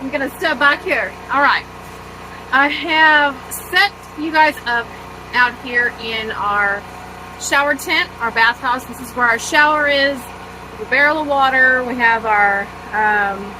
I'm gonna step back here. All right, I have set you guys up out here in our shower tent, our bathhouse. This is where our shower is, the barrel of water. We have our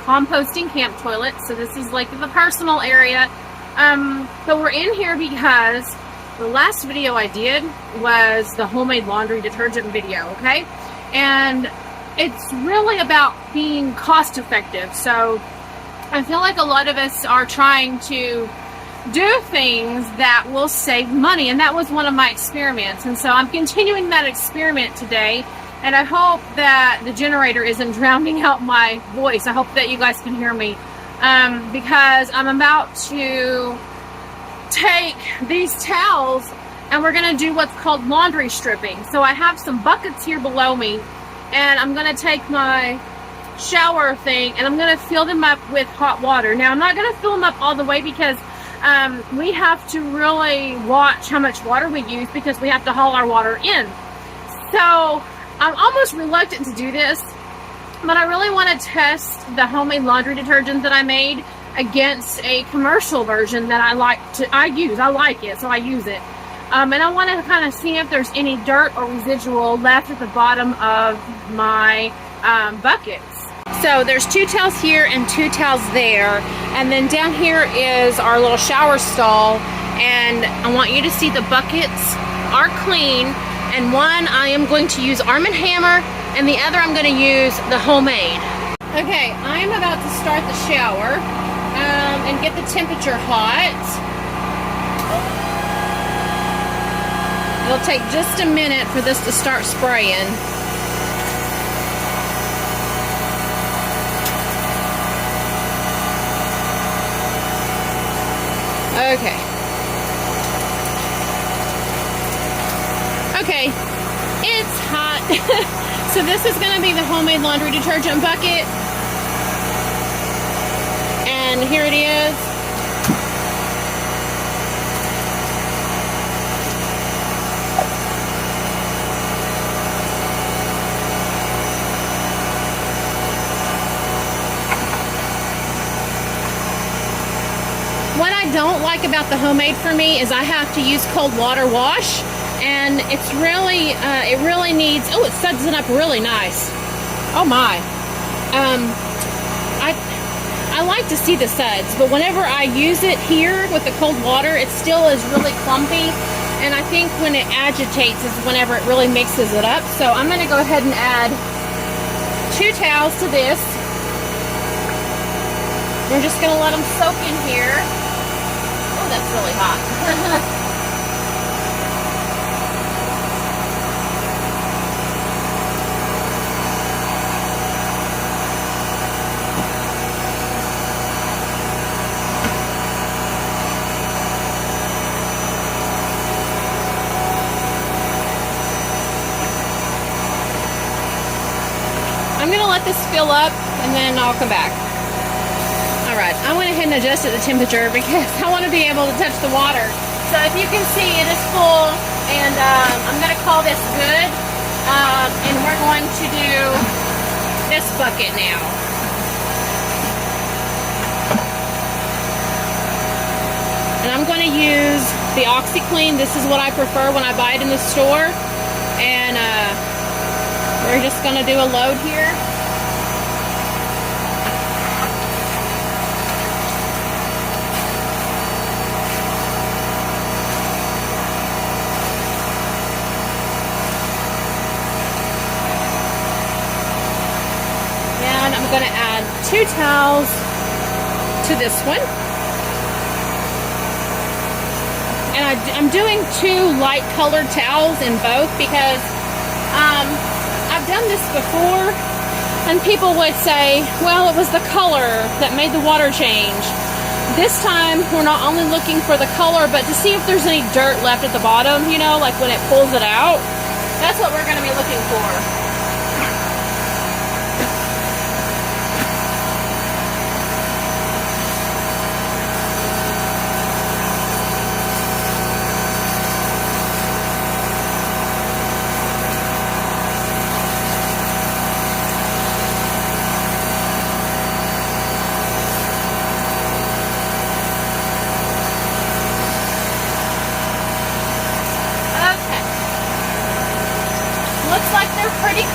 composting camp toilet. So this is like the personal area. But we're in here because the last video I did was the homemade laundry detergent video, okay? And it's really about being cost effective. So I feel like a lot of us are trying to do things that will save money, and that was one of my experiments. And so I'm continuing that experiment today, and I hope that the generator isn't drowning out my voice. I hope that you guys can hear me, because I'm about to take these towels and we're going to do what's called laundry stripping. So I have some buckets here below me, and I'm going to take my shower thing and I'm going to fill them up with hot water. Now I'm not going to fill them up all the way because we have to really watch how much water we use, because we have to haul our water in. So I'm almost reluctant to do this, but I really want to test the homemade laundry detergent that I made against a commercial version that I like it, so I use it. And I want to kind of see if there's any dirt or residual left at the bottom of my buckets. So there's 2 towels here and 2 towels there, and then down here is our little shower stall, and I want you to see the buckets are clean, and one I am going to use Arm & Hammer, and the other I'm going to use the homemade. Okay, I am about to start the shower and get the temperature hot. It'll take just a minute for this to start spraying. Okay. Okay, it's hot. So this is going to be the homemade laundry detergent bucket. And here it is. What I don't like about the homemade for me is I have to use cold water wash, and it's really, it really needs, oh, it suds it up really nice. Oh my. I like to see the suds, but whenever I use it here with the cold water, it still is really clumpy, and I think when it agitates is whenever it really mixes it up. So I'm going to go ahead and add 2 towels to this. We're just going to let them soak in here. Oh, that's really hot. I'm going to let this fill up, and then I'll come back. Alright, I went ahead and adjusted the temperature because I want to be able to touch the water. So if you can see, it is full, and I'm going to call this good. And we're going to do this bucket now. And I'm going to use the OxiClean. This is what I prefer when I buy it in the store. And we're just going to do a load here. And I'm going to add 2 towels to this one. And I'm doing 2 light colored towels in both because I've done this before, and people would say, well, it was the color that made the water change. This time, we're not only looking for the color, but to see if there's any dirt left at the bottom, you know, like when it pulls it out. That's what we're going to be looking for.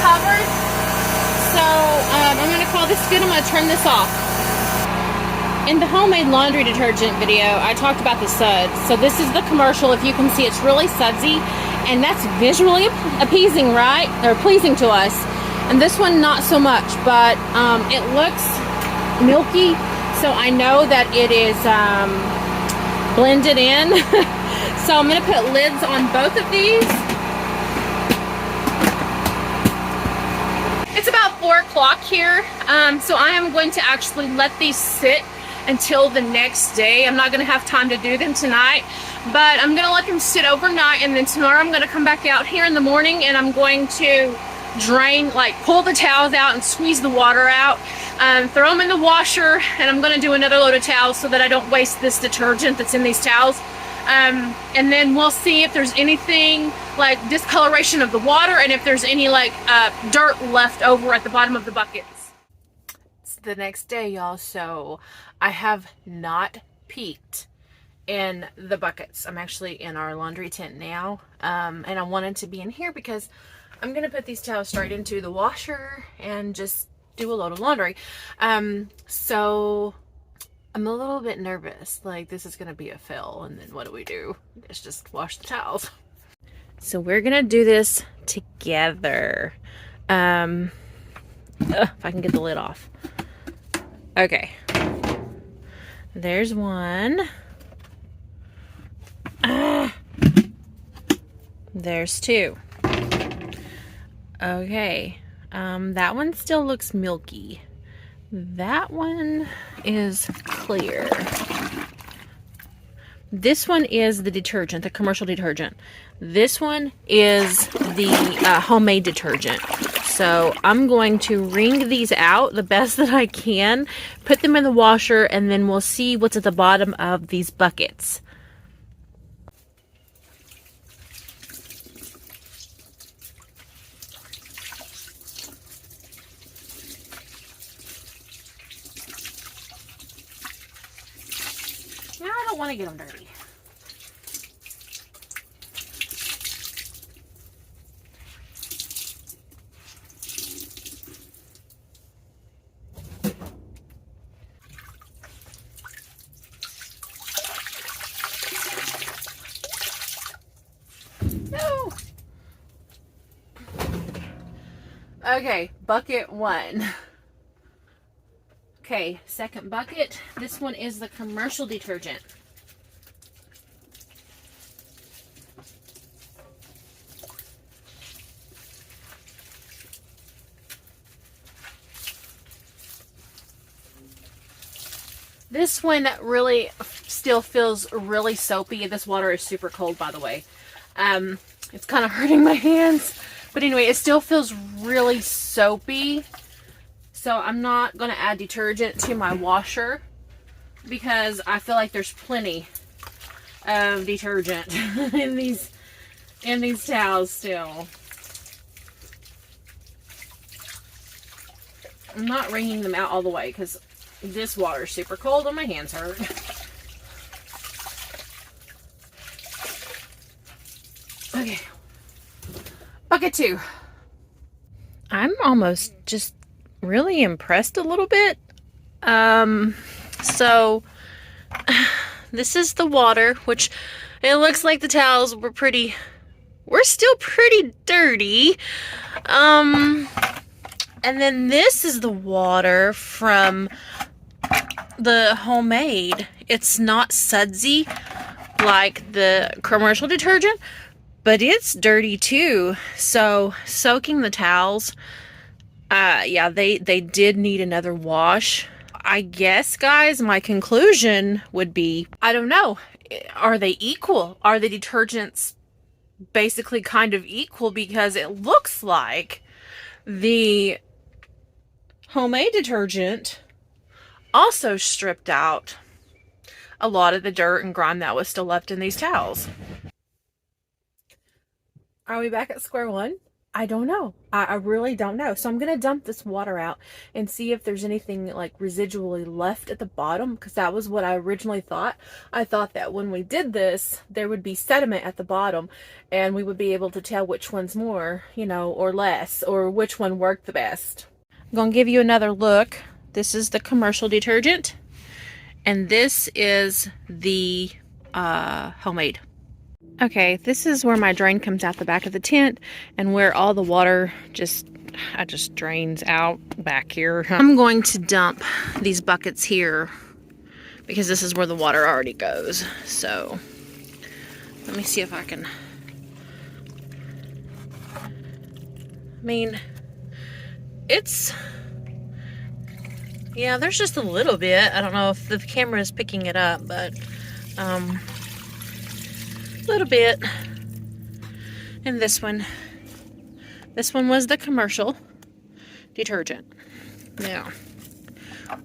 covered. So I'm going to call this good. I'm going to turn this off. In the homemade laundry detergent video, I talked about the suds. So this is the commercial. If you can see, it's really sudsy, and that's visually appeasing, right? Or pleasing to us. And this one, not so much, but it looks milky, so I know that it is blended in. So I'm going to put lids on both of these. It's about 4 o'clock here, so I am going to actually let these sit until the next day. I'm not going to have time to do them tonight, but I'm going to let them sit overnight, and then tomorrow I'm going to come back out here in the morning and I'm going to drain, like pull the towels out and squeeze the water out, throw them in the washer, and I'm going to do another load of towels so that I don't waste this detergent that's in these towels. And then we'll see if there's anything like discoloration of the water and if there's any like dirt left over at the bottom of the buckets. It's the next day, y'all, so I have not peeked in the buckets. I'm actually in our laundry tent now, and I wanted to be in here because I'm gonna put these towels straight into the washer and just do a load of laundry. So I'm a little bit nervous, like this is gonna be a fail, and then what do? Let's just wash the towels. So we're gonna do this together. If I can get the lid off. Okay. There's one. There's two. Okay. That one still looks milky. That one is clear. This one is the detergent, the commercial detergent. This one is the homemade detergent. So I'm going to wring these out the best that I can, put them in the washer, and then we'll see what's at the bottom of these buckets. Now I don't want to get them dirty. No. Okay, bucket one. Okay, second bucket. This one is the commercial detergent. This one really still feels really soapy. This water is super cold, by the way. It's kind of hurting my hands. But anyway, it still feels really soapy. So I'm not going to add detergent to my washer because I feel like there's plenty of detergent in these towels still. I'm not wringing them out all the way because this water is super cold and my hands hurt. Okay. Bucket two. I'm almost just really impressed a little bit. So this is the water, which it looks like the towels we're still pretty dirty. And then this is the water from the homemade. It's not sudsy like the commercial detergent, but it's dirty too. So soaking the towels, yeah, they did need another wash. I guess, guys, my conclusion would be, I don't know, are they equal? Are the detergents basically kind of equal? Because it looks like the homemade detergent also stripped out a lot of the dirt and grime that was still left in these towels. Are we back at square one? I don't know. I really don't know. So I'm going to dump this water out and see if there's anything like residually left at the bottom, because that was what I originally thought. I thought that when we did this, there would be sediment at the bottom and we would be able to tell which one's more, you know, or less, or which one worked the best. I'm going to give you another look. This is the commercial detergent, and this is the homemade. Okay, this is where my drain comes out the back of the tent and where all the water just drains out back here. I'm going to dump these buckets here because this is where the water already goes. So let me see if I can. I mean, yeah, there's just a little bit. I don't know if the camera is picking it up, but little bit. And this one was the commercial detergent. Now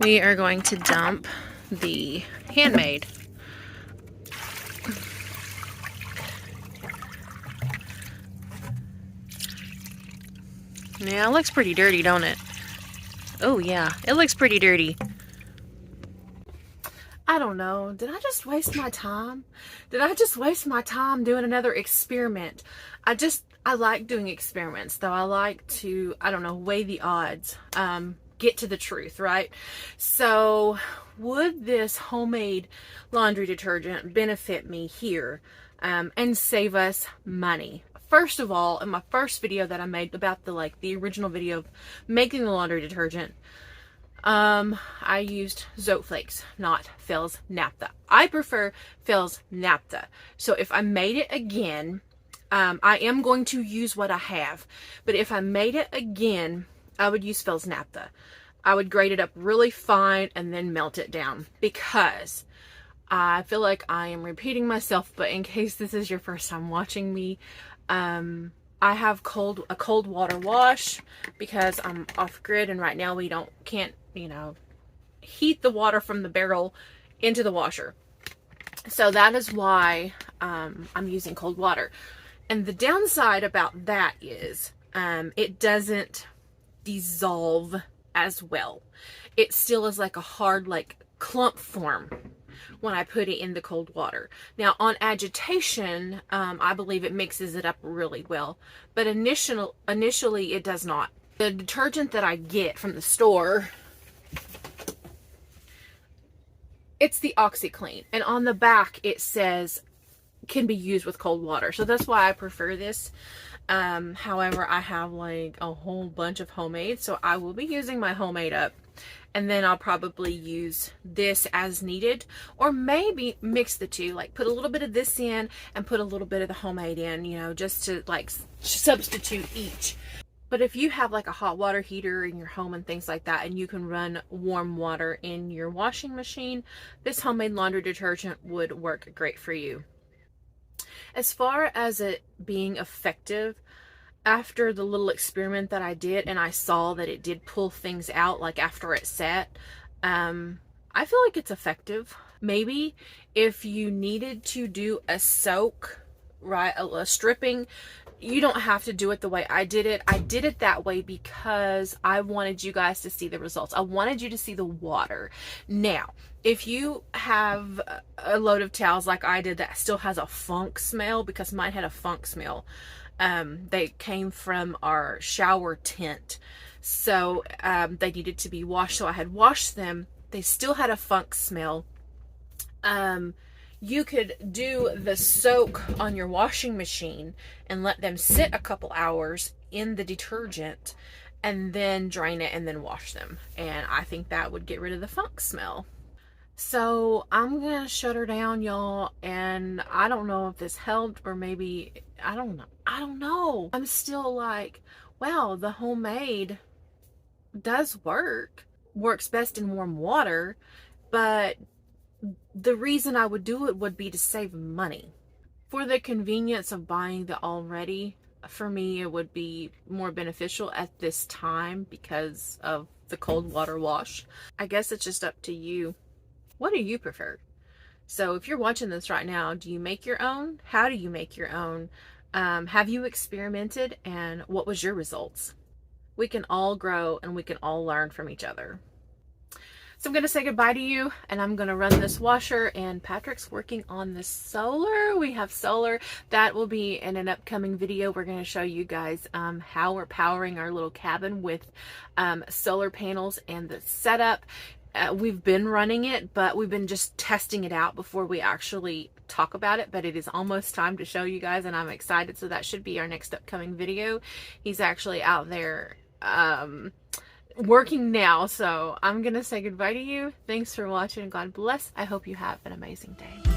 we are going to dump the handmade. Yeah, it looks pretty dirty, don't it? Oh yeah, it looks pretty dirty. I don't know. Did I just waste my time? Did I just waste my time doing another experiment? I like doing experiments, though. I like to, I don't know, weigh the odds, get to the truth, right? So would this homemade laundry detergent benefit me here, and save us money? First of all, in my first video that I made about the original video of making the laundry detergent, I used Zote Flakes, not Fels Naphtha. I prefer Fels Naphtha. So if I made it again, I am going to use what I have. But if I made it again, I would use Fels Naphtha. I would grate it up really fine and then melt it down, because I feel like I am repeating myself, but in case this is your first time watching me, I have a cold water wash because I'm off grid, and right now we can't, you know, heat the water from the barrel into the washer. So that is why I'm using cold water. And the downside about that is it doesn't dissolve as well. It still is like a hard, like clump form when I put it in the cold water. Now on agitation, I believe it mixes it up really well, but initially it does not. The detergent that I get from the store, it's the OxiClean, and on the back it says can be used with cold water. So that's why I prefer this. However, I have like a whole bunch of homemade, so I will be using my homemade up, and then I'll probably use this as needed, or maybe mix the two, like put a little bit of this in and put a little bit of the homemade in, you know, just to like substitute each. But if you have like a hot water heater in your home and things like that, and you can run warm water in your washing machine, this homemade laundry detergent would work great for you. As far as it being effective, after the little experiment that I did and I saw that it did pull things out like after it set, I feel like it's effective. Maybe if you needed to do a soak, right, a stripping, you don't have to do it the way I did it. I did it that way because I wanted you guys to see the results. I wanted you to see the water. Now, if you have a load of towels like I did that still has a funk smell, because mine had a funk smell. They came from our shower tent, so they needed to be washed. So I had washed them. They still had a funk smell. You could do the soak on your washing machine and let them sit a couple hours in the detergent and then drain it and then wash them. And I think that would get rid of the funk smell. So I'm going to shut her down, y'all. And I don't know if this helped, or maybe, I don't know. I'm still like, wow, the homemade does work. Works best in warm water, but the reason I would do it would be to save money. For the convenience of buying the already, for me it would be more beneficial at this time because of the cold water wash. I guess it's just up to you. What do you prefer? So if you're watching this right now, do you make your own? How do you make your own? Have you experimented, and what was your results? We can all grow and we can all learn from each other. So I'm going to say goodbye to you, and I'm going to run this washer, and Patrick's working on the solar. We have solar. That will be in an upcoming video. We're going to show you guys how we're powering our little cabin with solar panels and the setup. We've been running it, but we've been just testing it out before we actually talk about it. But it is almost time to show you guys, and I'm excited. So that should be our next upcoming video. He's actually out there working now. So I'm gonna say goodbye to you. Thanks for watching. God bless. I hope you have an amazing day.